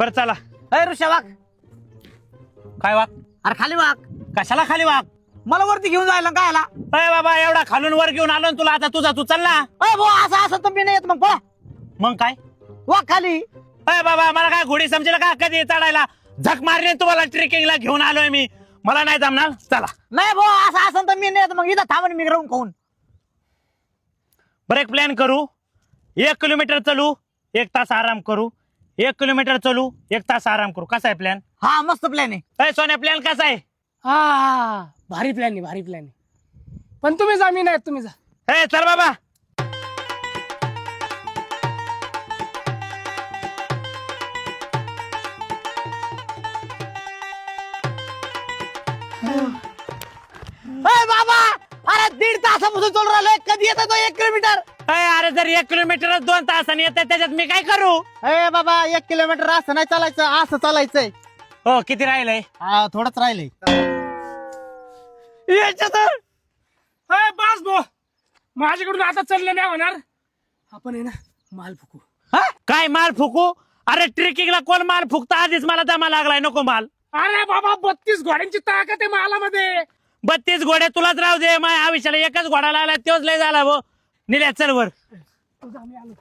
बरं चला. अरे ऋषा वाघ, काय वाघ? अरे खाली वाघ. कशाला खाली वाघ? मला वरती घेऊन जायला काय आला? अय बाबा एवढा खालून वर घेऊन आलो ना तुला, आता तुझा तू चल ना. अरे भाऊ असं असं तर मी नाही येत मग पळा. मग काय? वाघ खाली. अय बाबा मला काय घोडी समजेल का कधी चढायला? झक मारली तुम्हाला ट्रेकिंगला घेऊन आलोय मी. मला नाही जमणार, चला. नाही भाऊ असं असं तर मी नाही येत मग. इथं थांबून मी राहून खाऊन. ब्रेक प्लॅन करू. 1 किलोमीटर चलू, 1 तास आराम करू. 1 किलोमीटर चलू, 1 तास आराम करू. कसा आहे प्लॅन? हा मस्त प्लॅन आहे. अय सोन्या प्लॅन कसा आहे? हा भारी प्लॅन आहे, भारी प्लॅन आहे. पण तुम्ही जा, मी नाही, तुम्ही जा. ए चल बाबा. अरे बाबा, अरे 1.5 तासापासून चालू राहिलोय. कधी येतो तो 1 किलोमीटर? अरे जर 1 किलोमीटर 2 तासांनी येते त्याच्यात मी काय करू? अरे बाबा 1 किलोमीटर असं नाही चालायचं, असं चालायचंय. हो किती राहिलंय? हा थोडंच राहिलंय. अय बस भो, माझ्याकडून आता चालले नाही होणार. आपण आहे ना माल फुकू. काय माल फुकू? अरे ट्रेकिंगला कोण माल फुकता? आधीच मला दमा लागलाय, नको माल. अरे बाबा 32 घोड्यांची ताकद आहे मालामध्ये. 32 घोडे तुलाच राहू दे. माझ्या आयुष्याला एकच घोडा लागला, तोच लय झाला भो. निल्या चल वर. आम्ही आलो.